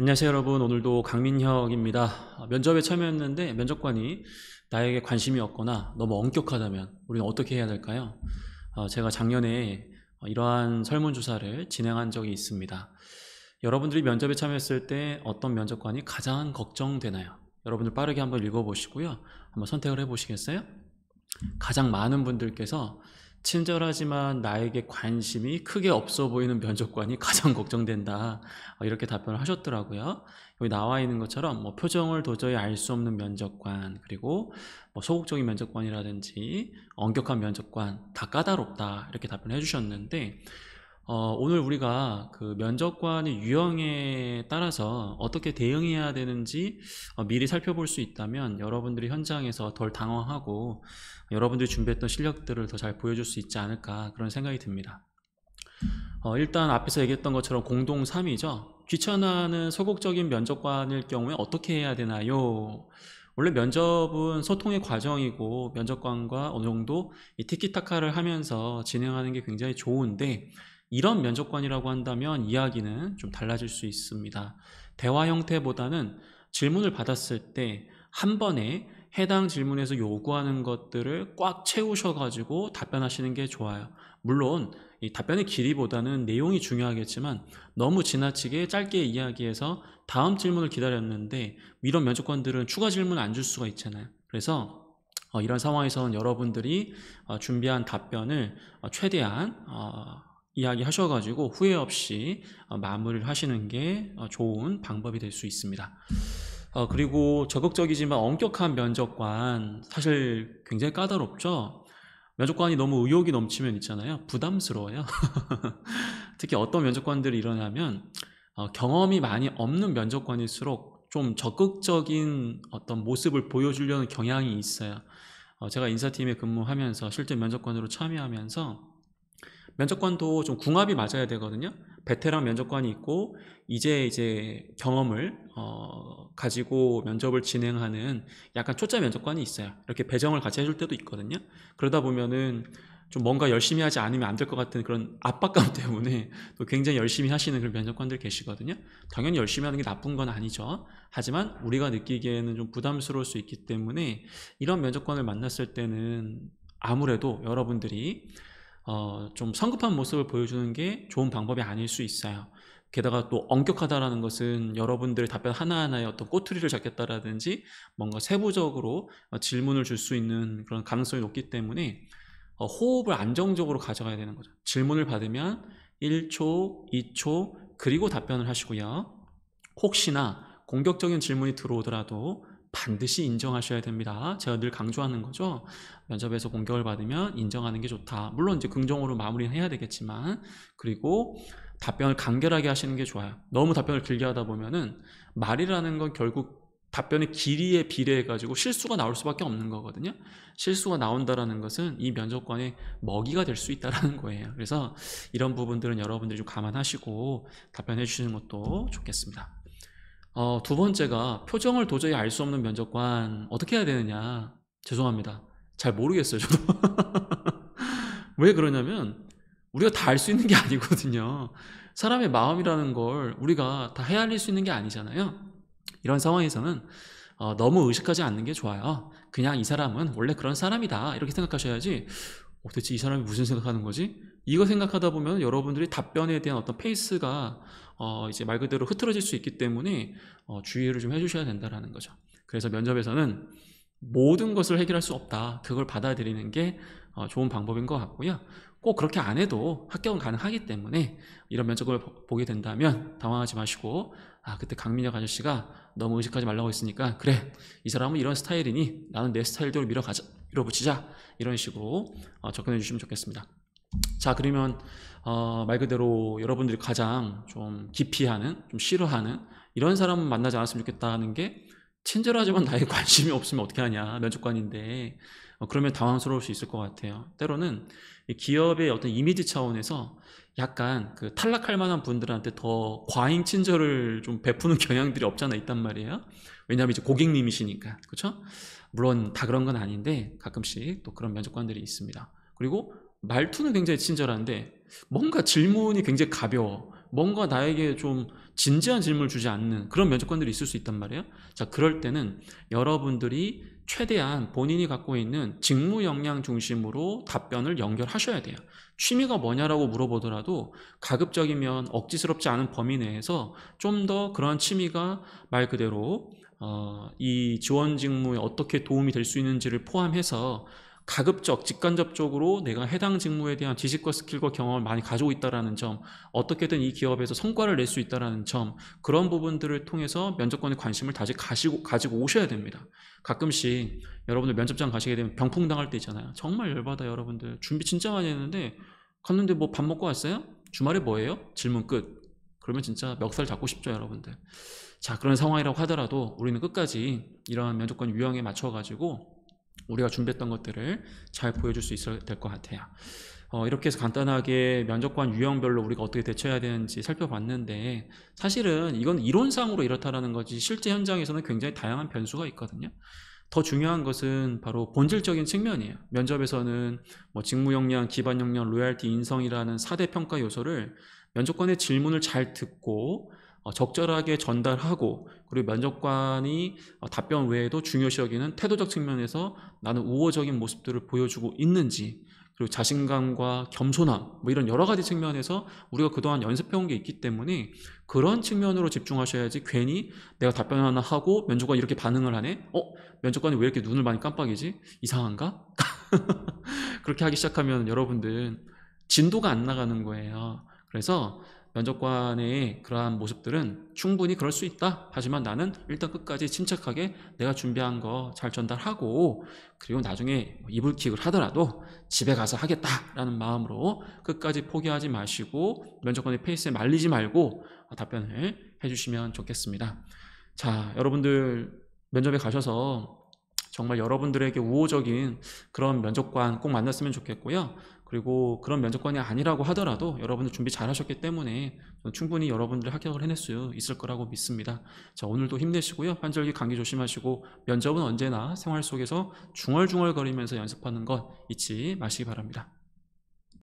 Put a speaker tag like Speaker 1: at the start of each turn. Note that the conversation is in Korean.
Speaker 1: 안녕하세요 여러분. 오늘도 강민혁입니다. 면접에 참여했는데 면접관이 나에게 관심이 없거나 너무 엄격하다면 우리는 어떻게 해야 될까요? 제가 작년에 이러한 설문조사를 진행한 적이 있습니다. 여러분들이 면접에 참여했을 때 어떤 면접관이 가장 걱정되나요? 여러분들 빠르게 한번 읽어보시고요. 한번 선택을 해보시겠어요? 가장 많은 분들께서 친절하지만 나에게 관심이 크게 없어 보이는 면접관이 가장 걱정된다, 이렇게 답변을 하셨더라고요. 여기 나와 있는 것처럼 표정을 도저히 알 수 없는 면접관, 그리고 소극적인 면접관이라든지 엄격한 면접관 다 까다롭다, 이렇게 답변을 해주셨는데, 오늘 우리가 그 면접관의 유형에 따라서 어떻게 대응해야 되는지 미리 살펴볼 수 있다면 여러분들이 현장에서 덜 당황하고 여러분들이 준비했던 실력들을 더 잘 보여줄 수 있지 않을까, 그런 생각이 듭니다. 일단 앞에서 얘기했던 것처럼 공동 3위죠. 귀찮아하는 소극적인 면접관일 경우에 어떻게 해야 되나요? 원래 면접은 소통의 과정이고 면접관과 어느 정도 이 티키타카를 하면서 진행하는 게 굉장히 좋은데, 이런 면접관이라고 한다면 이야기는 좀 달라질 수 있습니다. 대화 형태보다는 질문을 받았을 때 한 번에 해당 질문에서 요구하는 것들을 꽉 채우셔가지고 답변하시는 게 좋아요. 물론 이 답변의 길이보다는 내용이 중요하겠지만 너무 지나치게 짧게 이야기해서 다음 질문을 기다렸는데 이런 면접관들은 추가 질문을 안 줄 수가 있잖아요. 그래서 이런 상황에서는 여러분들이 준비한 답변을 최대한 이야기하셔가지고 후회 없이 마무리를 하시는 게 좋은 방법이 될 수 있습니다. 그리고 적극적이지만 엄격한 면접관, 사실 굉장히 까다롭죠. 면접관이 너무 의욕이 넘치면 있잖아요, 부담스러워요. 특히 어떤 면접관들이 일어나면 경험이 많이 없는 면접관일수록 좀 적극적인 어떤 모습을 보여주려는 경향이 있어요. 제가 인사팀에 근무하면서 실제 면접관으로 참여하면서 면접관도 좀 궁합이 맞아야 되거든요. 베테랑 면접관이 있고 이제 경험을 가지고 면접을 진행하는 약간 초짜 면접관이 있어요. 이렇게 배정을 같이 해줄 때도 있거든요. 그러다 보면은 좀 뭔가 열심히 하지 않으면 안 될 것 같은 그런 압박감 때문에 또 굉장히 열심히 하시는 그런 면접관들 계시거든요. 당연히 열심히 하는 게 나쁜 건 아니죠. 하지만 우리가 느끼기에는 좀 부담스러울 수 있기 때문에 이런 면접관을 만났을 때는 아무래도 여러분들이 좀 성급한 모습을 보여주는 게 좋은 방법이 아닐 수 있어요. 게다가 또 엄격하다라는 것은 여러분들의 답변 하나하나에 어떤 꼬투리를 잡겠다라든지 뭔가 세부적으로 질문을 줄 수 있는 그런 가능성이 높기 때문에 호흡을 안정적으로 가져가야 되는 거죠. 질문을 받으면 1초, 2초, 그리고 답변을 하시고요. 혹시나 공격적인 질문이 들어오더라도 반드시 인정하셔야 됩니다. 제가 늘 강조하는 거죠. 면접에서 공격을 받으면 인정하는 게 좋다. 물론 이제 긍정으로 마무리는 해야 되겠지만, 그리고 답변을 간결하게 하시는 게 좋아요. 너무 답변을 길게 하다 보면은 말이라는 건 결국 답변의 길이에 비례해 가지고 실수가 나올 수밖에 없는 거거든요. 실수가 나온다라는 것은 이 면접관의 먹이가 될 수 있다라는 거예요. 그래서 이런 부분들은 여러분들이 좀 감안하시고 답변해 주시는 것도 좋겠습니다. 두 번째가 표정을 도저히 알 수 없는 면접관 어떻게 해야 되느냐. 죄송합니다. 잘 모르겠어요, 저도. 왜 그러냐면 우리가 다 알 수 있는 게 아니거든요. 사람의 마음이라는 걸 우리가 다 헤아릴 수 있는 게 아니잖아요. 이런 상황에서는 너무 의식하지 않는 게 좋아요. 그냥 이 사람은 원래 그런 사람이다, 이렇게 생각하셔야지 대체 이 사람이 무슨 생각하는 거지? 이거 생각하다 보면 여러분들이 답변에 대한 어떤 페이스가 이제 말 그대로 흐트러질 수 있기 때문에 주의를 좀 해주셔야 된다는 거죠. 그래서 면접에서는 모든 것을 해결할 수 없다, 그걸 받아들이는 게 좋은 방법인 것 같고요. 꼭 그렇게 안 해도 합격은 가능하기 때문에 이런 면접을 보게 된다면 당황하지 마시고, 그때 강민혁 아저씨가 너무 의식하지 말라고 했으니까 그래, 이 사람은 이런 스타일이니 나는 내 스타일대로 밀어붙이자, 이런 식으로 접근해 주시면 좋겠습니다. 자, 그러면 말 그대로 여러분들이 가장 좀 기피하는, 좀 싫어하는 이런 사람은 만나지 않았으면 좋겠다는 게, 친절하지만 나에게 관심이 없으면 어떻게 하냐, 면접관인데. 그러면 당황스러울 수 있을 것 같아요. 때로는 이 기업의 어떤 이미지 차원에서 약간 그 탈락할 만한 분들한테 더 과잉 친절을 좀 베푸는 경향들이 없잖아 있단 말이에요. 왜냐하면 이제 고객님이시니까, 그렇죠? 물론 다 그런 건 아닌데 가끔씩 또 그런 면접관들이 있습니다. 그리고 말투는 굉장히 친절한데 뭔가 질문이 굉장히 가벼워. 뭔가 나에게 좀 진지한 질문을 주지 않는 그런 면접관들이 있을 수 있단 말이에요. 자, 그럴 때는 여러분들이 최대한 본인이 갖고 있는 직무 역량 중심으로 답변을 연결하셔야 돼요. 취미가 뭐냐라고 물어보더라도 가급적이면 억지스럽지 않은 범위 내에서 좀 더 그러한 취미가 말 그대로 이 지원 직무에 어떻게 도움이 될 수 있는지를 포함해서 가급적 직간접적으로 내가 해당 직무에 대한 지식과 스킬과 경험을 많이 가지고 있다는 점, 어떻게든 이 기업에서 성과를 낼 수 있다는 점, 그런 부분들을 통해서 면접관의 관심을 다시 가지고 오셔야 됩니다. 가끔씩 여러분들 면접장 가시게 되면 병풍 당할 때 있잖아요. 정말 열받아. 여러분들 준비 진짜 많이 했는데 갔는데 뭐 밥 먹고 왔어요? 주말에 뭐예요? 질문 끝. 그러면 진짜 멱살 잡고 싶죠, 여러분들. 자, 그런 상황이라고 하더라도 우리는 끝까지 이러한 면접관 유형에 맞춰가지고 우리가 준비했던 것들을 잘 보여줄 수 있어야 될 것 같아요. 이렇게 해서 간단하게 면접관 유형별로 우리가 어떻게 대처해야 되는지 살펴봤는데, 사실은 이건 이론상으로 이렇다라는 거지 실제 현장에서는 굉장히 다양한 변수가 있거든요. 더 중요한 것은 바로 본질적인 측면이에요. 면접에서는 뭐 직무 역량, 기반 역량, 로얄티, 인성이라는 4대 평가 요소를 면접관의 질문을 잘 듣고 적절하게 전달하고, 그리고 면접관이 답변 외에도 중요시 여기는 태도적 측면에서 나는 우호적인 모습들을 보여주고 있는지, 그리고 자신감과 겸손함, 뭐 이런 여러 가지 측면에서 우리가 그동안 연습해온 게 있기 때문에 그런 측면으로 집중하셔야지, 괜히 내가 답변 하나 하고 면접관이 이렇게 반응을 하네? 면접관이 왜 이렇게 눈을 많이 깜빡이지? 이상한가? 그렇게 하기 시작하면 여러분들 진도가 안 나가는 거예요. 그래서 면접관의 그러한 모습들은 충분히 그럴 수 있다. 하지만 나는 일단 끝까지 침착하게 내가 준비한 거 잘 전달하고, 그리고 나중에 이불킥을 하더라도 집에 가서 하겠다라는 마음으로 끝까지 포기하지 마시고 면접관의 페이스에 말리지 말고 답변을 해주시면 좋겠습니다. 자, 여러분들 면접에 가셔서 정말 여러분들에게 우호적인 그런 면접관 꼭 만났으면 좋겠고요. 그리고 그런 면접관이 아니라고 하더라도 여러분들 준비 잘 하셨기 때문에 충분히 여러분들이 합격을 해낼 수 있을 거라고 믿습니다. 자, 오늘도 힘내시고요. 환절기 감기 조심하시고, 면접은 언제나 생활 속에서 중얼중얼거리면서 연습하는 것 잊지 마시기 바랍니다.